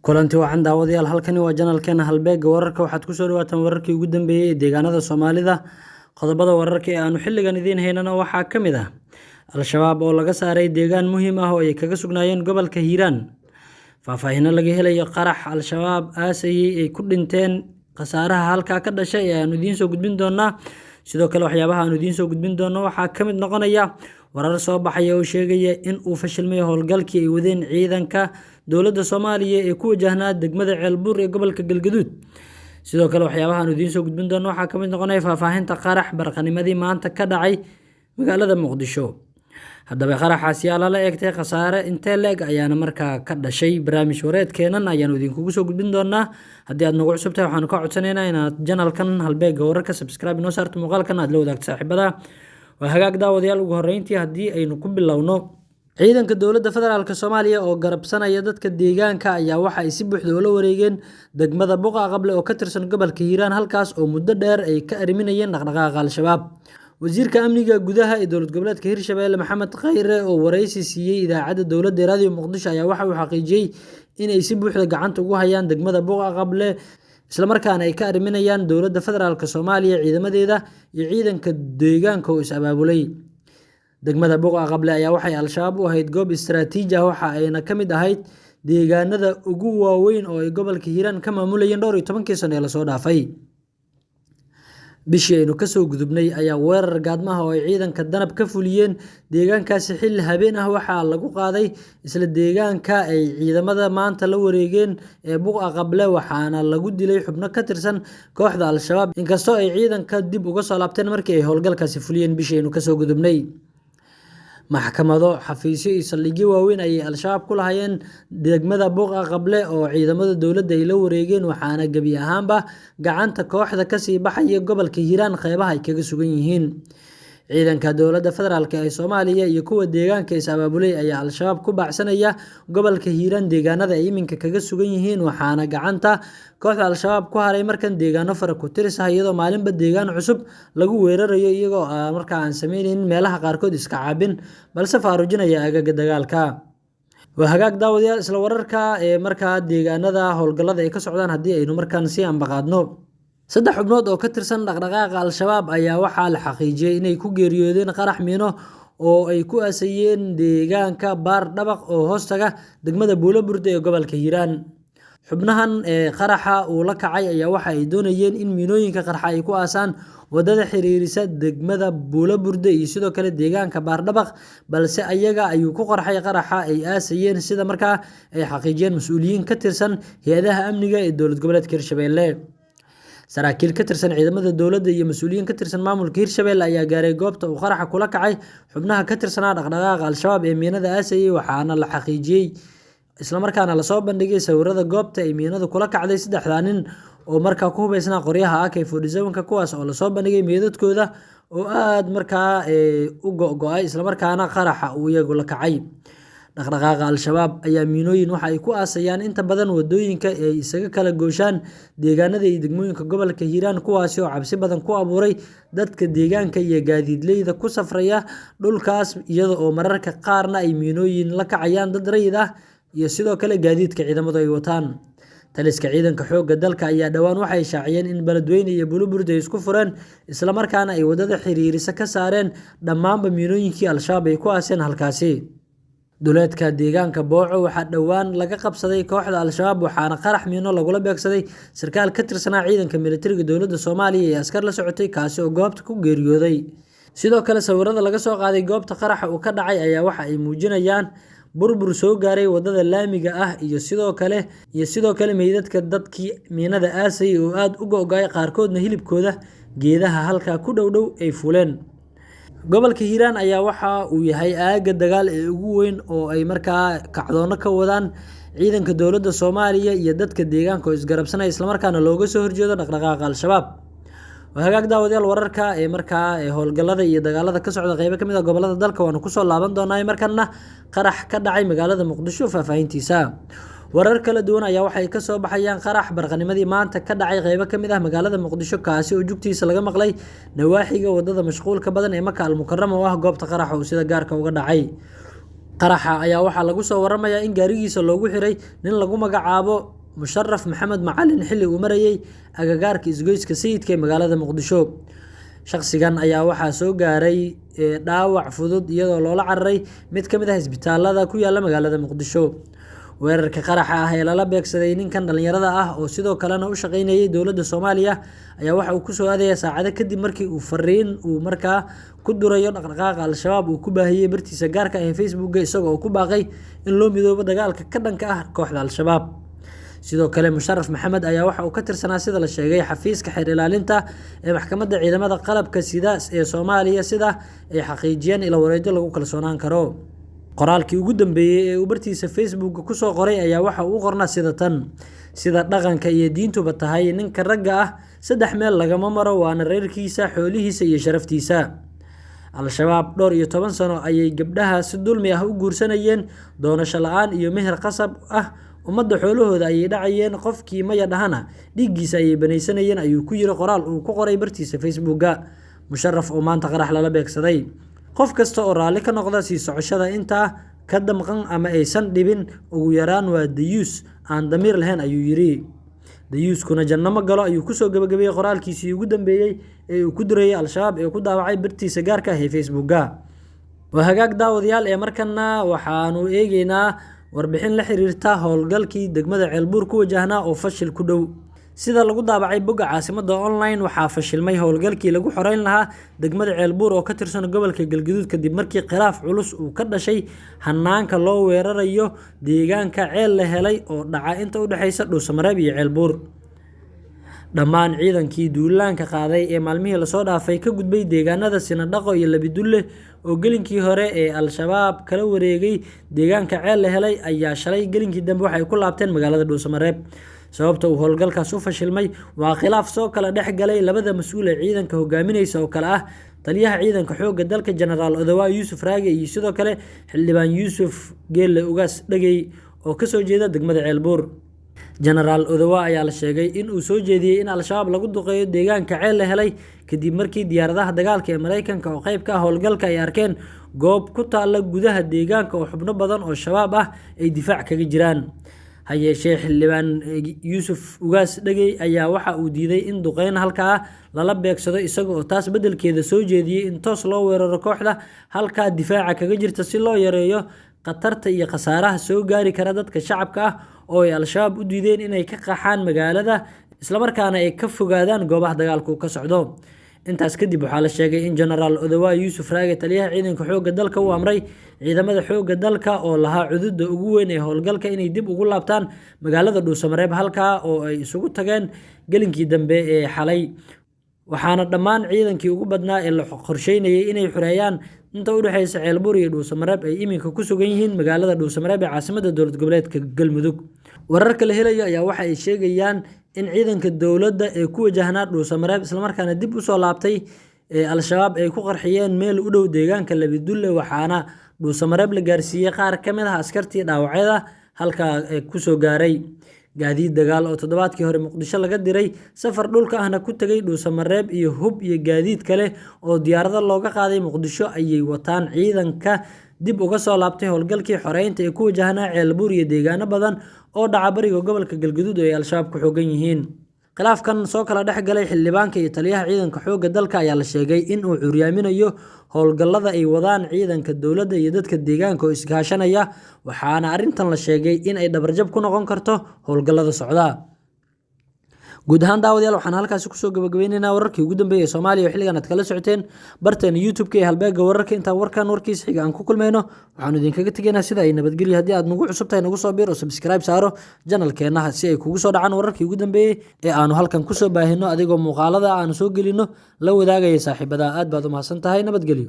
kulanti wacan daawadayaal halkani waa janalkeena halbeega wararka waxaad ku soo dhawaataan wararkii ugu dambeeyay ee deegaanada Soomaalida qodobada wararka ee aanu xilligan idiin heynana waxaa ka mid ah al-shabaab oo laga saaray deegaan muhiim ah oo ay kaga sugnaayeen gobolka Hiiraan faahfaahin laga helayo qarax al-shabaab aasayay ay ku dhinteen qasaaraha halka ka dhashay ee aanu idiin soo gudbin doonaa sidoo kale waxyaabaha aanu idiin soo gudbin doono waxaa ka mid noqonaya warar soo baxaya oo sheegaya in uu fashilmay howlgalkii ay wadeen ciidanka dowladda Soomaaliya ee ku wajahnaa degmada Ceelbuur ee gobolka Galgaduud sidoo kale waxyaabaha aanu idiin soo gudbin doono waxaa ka mid noqonaya faahfaahinta qarax barqanimadii maanta ka dhacay magaalada Muqdisho haddaba qaraxaasi la eegtay khasaare intee leeg ayaana markaa ka dhashay barnaamij wareedkeenan ayaanu idinkugu soo gudbin doonaa haddii aad nagu cusub tahay waxaanu ka codsanaynaa inaad janalkan halbeega wararka subscribe inoo saarto muuqaalkan aad la wadaagto saaxiibada waa hagaag daawadayaal ugu horreyntii haddii aynu ku bilowno ciidanka dowladda federaalka Soomaaliya oo garabsanaya dadka deegaanka ayaa waxa ay si buuxda ula wareegeen degmada Buqa Qable oo ka tirsan gobolka Hiiraan halkaas oo muddo dheer ay ka ariminayeen dhaqdhaqaaqa al-shabaab wasiirka amniga gudaha ee dowlad goboleedka Hirshabelle Maxamed Khayre oo wareysi siiyay idaacadda dowladda raadiyo Muqdisho ayaa waxa uu xaqiijiyay in ay si buuxda gacanta ugu hayaan degmada Buqa Qable isla markaana ay ka ariminayaan dowladda federaalka Soomaaliya ciidamadeeda iyo ciidanka deegaanka oo is abaabulay degmada Buqa Qable ayaa waxay al-shabaab u ahayd goob istiraatiiji ah waxa ayna ka mid ahayd deegaanada ugu waaweyn oo ay gobolka Hiiraan ka maamulayeen 12 sano ee la soo dhaafay bishii aynu ka soo gudubnay ayaa weerar gaadmaha oo ay ciidanka danab ka fuliyeen deegaankaasi xilli habeen ah waxaa lagu qaaday isla deegaanka ay ciidamada maanta la wareegeen ee Buqa Qable waxaana lagu dilay xubno ka tirsan kooxda al-shabaab inkastoo ay ciidanka dib uga soo laabteen markii ay howlgalkaasi fuliyeen bishii aynu ka soo gudubnay maxkamado xafiisyo iyo saldhigyo waaweyn ayay al-shabaab ku lahaayeen degmada Buqa Qable oo ciidamada dowladda ay la wareegeen waxaana gabi ahaanba gacanta kooxda ka sii baxaya gobolka Hiiraan qaybaha ay kaga sugan yihiin ciidanka dowladda federaalka ee Soomaaliya iyo kuwa deegaanka is abaabulay ayaa al-shabaab ku baacsanaya gobolka Hiiraan deegaanada ay iminka kaga sugan yihiin waxaana gacanta kooxda al-shabaab ku haray markan deegaano fara ku tiris ah iyadoo maalinba deegaan cusub lagu weerarayo iyagoo markaa aan sameeyeen meelaha qaarkood iska caabin balse faarujinaya agaga dagaalka waa hagaag daawadayaal isla wararka ee markaa deegaanada howlgallada ay ka socdaan haddii aynu markaan si ambaqaadno saddex xubnood oo ka tirsan dhaqdhaqaaqa al-shabaab ayaa waxaa la xaqiijiyay inay ku geeriyoodeen qarax miino oo ay ku aasayeen deegaanka Baar Dhabaq oo hoostaga degmada Buulaburde ee gobolka Hiiraan xubnahan qaraxa uu la kacay ayaa waxa ay doonayeen in miinooyinka qaraxa ay ku aasaan wadada xiriirisa degmada Buulaburde iyo sidoo kale deegaanka Baar Dhabaq balse ayaga ayuu ku qarxay qaraxa ay aasayeen sida markaa ay xaqiijiyeen mas'uuliyiin ka tirsan hay'adaha amniga ee dowlad goboleedka Hirshabelle saraakiil ka tirsan ciidamada dowladda iyo mas'uuliyiin ka tirsan maamulka Hirshabelle ayaa gaaray goobta uu qaraxa kula kacay xubnaha ka tirsanaa dhaqdhaqaaqa al-shabaab ee miinada aasayay waxaana la xaqiijiyay isla markaana la soo bandhigay sawirada goobta ay miinadu kula kacday saddexda nin oo markaa ku hubeysnaa qoryaha AK47 kuwaas oo la soo bandhigay meedadkooda oo aad markaa u go'go'ay isla markaana qaraxa uu iyagu la kacay dhaqdhaqaaqa al-shabaab ayaa miinooyin waxa ay ku aasayaan inta badan wadooyinka ay isaga kala gooshaan deegaanada iyo degmooyinka gobolka Hiiraan kuwaasi oo cabsi badan ku abuuray dadka deegaanka iyo gaadiidleyda ku safraya dhulkaas iyada oo mararka qaarna ay miinooyin la kacayaan dad rayid ah iyo sidoo kale gaadiidka ciidamadu ay wataan taliska ciidanka xoogga dalka ayaa dhawaan waxay shaaciyeen in Beledweyne iyo Buulaburde ay isku fureen isla markaana ay wadada xiriirisa ka saareen dhammaanba miinooyinkii al-shabaab ay ku aaseen halkaasi duleedka deegaanka Booco waxaa dhawaan laga qabsaday kooxda al-shabaab waxaana qarax miino lagula beegsaday sarkaal ka tirsanaa ciidanka militariga dowladda Soomaaliya ee askar la socotay kaasi oo goobta ku geeriyooday sidoo kale sawirada laga soo qaaday goobta qaraxa uu ka dhacay ayaa waxa ay muujinayaan burbur soo gaaray wadada laamiga ah iyo sidoo kale meydadka dadkii miinada aasay oo aad u go'gay qaarkoodna hilibkooda geedaha halka ku dhow ay fuuleen gobolka Hiiraan ayaa waxa uu yahay aaga dagaal ee ugu weyn oo ay markaa kacdoono ka wadaan ciidanka dowladda Soomaaliya iyo dadka deegaanka oo isgarabsanaya isla markaana looga soo horjeedo dhaqdhaqaaqa al-shabaab hagaag daawadayaal wararka ee markaa howlgallada iyo dagaalada ka socda qaybo kamid ah gobolada dalka waanu ku soo laaban doonaa markana qarax ka dhacay magaalada Muqdisho faahfaahintiisa warar kala duwan ayaa waxay ka soo baxayaan qarax barqanimadii maanta ka dhacay qaybo kamid ah magaalada Muqdisho kaasi oo jugtiisa laga maqlay nawaaxiga wadada mashquulka badan ee Maka al-Mukarrama oo ah goobta qaraxa oo sida gaarka uga dhacay qaraxa ayaa waxaa lagu soo waramayaa in gaarigiisa loogu xiray nin lagu magacaabo Musharraf Maxamed Macalin xilli uu marayay agagaarka isgoyska sayidka ee magaalada Muqdisho. Shaqsigan ayaa waxaa soo gaaray dhaawac fudud iyadoo loola cararay mid ka mid ah isbitaalada ku yaala magaalada Muqdisho. Weerarka qaraxa ah ee lala beegsaday ninkan dhalinyarada ah oo sidoo kalena u shaqeynayay dowladda Soomaaliya ayaa waxa uu ku soo aadaya saacado kadib markii uu fariin uu markaa ku durayo dhaqdhaqaaqa Al-Shabaab uu ku baahiyay bartiisa gaarka ah ee Facebook isagoo uu ku baaqay in loo midoobo dagaalka ka dhanka ah kooxda Al-Shabaab. Sidoo kale Musharraf Maxamed ayaa waxa uu ka tirsanaa sida la sheegay xafiiska xeer ilaalinta ee maxkamadda ciidamada qalabka sida ee Soomaaliya sida ay xaqiijiyeen ilo wareejo lagu kalsoonaan karo. Qoraalkii ugu dambeeyay ee uu bartiisa Facebook ku soo qoray ayaa waxa uu qornaa sida tan: sida dhaqanka iyo diintuba tahay ninka ragga ah saddex meel lagama maro waana reerkiisa, xoolihiisa iyo sharaftiisa. Al-Shabaab dhowr iyo 10 sano ayay gabdhaha si dulmi ah u guursanayeen, doonasho la'aan iyo meher qasab ah. Ummadda xoolahooda ayay dhacayeen, qofkii maya dhahana dhiiggiisa ayay banaysanayeen ayuu ku yiri qoraal uu ku qoray bartiisa Facebook-ga. Musharraf oo maanta qarax lala beegsaday. Qof kasta oo raalli ka noqda sii socoshada intaa ka damqan ama aysan dhibin ugu yaraan waa dayuus aan damiir lahayn ayuu yiri. Dayuuskuna janno ma galo ayuu kusoo gabagabeeyay qoraalkiisii ugu dambeeyay ee uu ku dirayay Al-Shabaab ee ku daawacay bartiisa gaarka ah ee Facebook-ga. Waa hagaag daawadayaal ee markana waxaanu eegaynaa warbixin la xiriirta howlgalkii degmada Ceelbuur ku wajahnaa oo fashil ku dhow. Sida lagu daabacay bogga caasimada online waxaa fashilmay howlgalkii lagu xoreyn lahaa degmada Ceelbuur oo ka tirsan gobolka Galgaduud kadib markii khilaaf culus uu ka dhashay hanaanka loo weerarayo deegaanka Ceel la helay oo dhaca inta u dhaxaysa Dhuusamareeb iyo Ceelbuur. Dhammaan ciidankii duulaanka qaaday ee maalmihii la soo dhaafay ka gudbay deegaanada Sinadhaqo iyo Labidulle oo gelinkii hore ee Al-Shabaab kala wareegay deegaanka Ceel la helay ayaa shalay gelinkii dambe waxay ku laabteen magaalada Dhuusamareeb. Sababta uu howlgalkaas u fashilmay waa khilaaf soo kala dhex galay labada mas'uul ee ciidanka hogaaminaysa oo kala ah taliyaha ciidanka xoogga dalka Generaal Odawa Yuusuf Raage iyo sidoo kale xildhibaan Yuusuf Geelle Ugaas Dhagey oo ka soo jeeda degmada Ceelbuur. Generaal Odawa ayaa la sheegay in uu soo jeediyay in Al-Shabaab lagu duqeeyo deegaanka Ceel la helay kadib markii diyaaradaha dagaalka ee Mareykanka oo qayb ka ah howlgalka ay arkeen goob ku taala gudaha deegaanka oo xubno badan oo shabaab ah ay difaac kaga jiraan. Hayeeshee xildhibaan Yuusuf Ugaas Dhagey ayaa waxa uu diiday in duqeyn halkaa lala beegsado isaga oo taas beddelkeeda soo jeediyay in toos loo weeraro kooxda halkaa difaaca kaga jirta si loo yareeyo khatarta iyo khasaaraha soo gaari kara dadka shacabka ah oo ay Al-Shabaab u diideen inay ka qaxaan magaalada isla markaana ay ka fogaadaan goobaha dagaalku ka socdo. Intaas kadib waxaa la sheegay in Generaal Odawa Yuusuf Raage taliyaha ciidanka xoogga dalka uu amray ciidamada xoogga dalka oo lahaa cududda ugu weyn ee howlgalka inay dib ugu laabtaan magaalada Dhuusamareeb halkaa oo ay isugu tageen gelinkii dambe ee xalay. Waxaana dhammaan ciidankii ugu badnaa ee la qorsheynayay inay xureeyaan inta u dhaxaysa Ceelbuur iyo Dhuusamareeb ay iminka ku sugan yihiin magaalada Dhuusamareeb ee caasimadda dowlad goboleedka Galmudug. Wararka la helayo ayaa waxa ay sheegayaan in ciidanka dowladda ee ku wajahnaa Dhuusamareeb isla markaana dib u soo laabtay Al-Shabaab ay ku qarxiyeen meel u dhow deegaanka Labidulle waxaana Dhuusamareeb la gaarsiiyay qaar ka mid ah askartii dhaawacyada halkaa ku soo gaaray. Gaadiid dagaal oo toddobaadkii hore Muqdisho laga diray safar dhulka ahna ku tagay Dhuusamareeb iyo hub iyo gaadiid kale oo diyaarado looga qaaday Muqdisho ayay wataan ciidanka dib uga soo laabtay howlgalkii xoreynta ee ku wajahnaa Ceelbuur iyo deegaano badan oo dhaca bariga gobolka Galgaduud oo ay Al-Shabaab ku xoogan yihiin. Khilaafkan soo kala dhex galay xildhibaanka iyo taliyaha ciidanka xoogga dalka ayaa la sheegay in uu curyaaminayo howlgallada ay wadaan ciidanka dowladda iyo dadka deegaanka oo iskaashanaya waxaana arrintan la sheegay in ay dhabarjab ku noqon karto howlgallada socda. guud ahaan daawadayaal waxaan halkaasi kusoo gabagabeynaynaa wararkii ugu dambeeyay ee Soomaaliya oo xilligan aad kala socoteen barteena YouTube-ka ee halbeega wararka inta warkan warkiis xiga aan ku kulmayno waxaan idinkaga tageynaa sida ay nabadgelyo haddii aad nagu cusub tahay nagu soo biir oo subscribe saaro channel-keena si ay kugu soo dhacaan wararkii ugu dambeeyay ee aanu halkan kusoo baahino adigoo muuqaalada aanu soo gelino la wadaagaya saaxiibada aad baad u mahadsantahay nabadgelyo.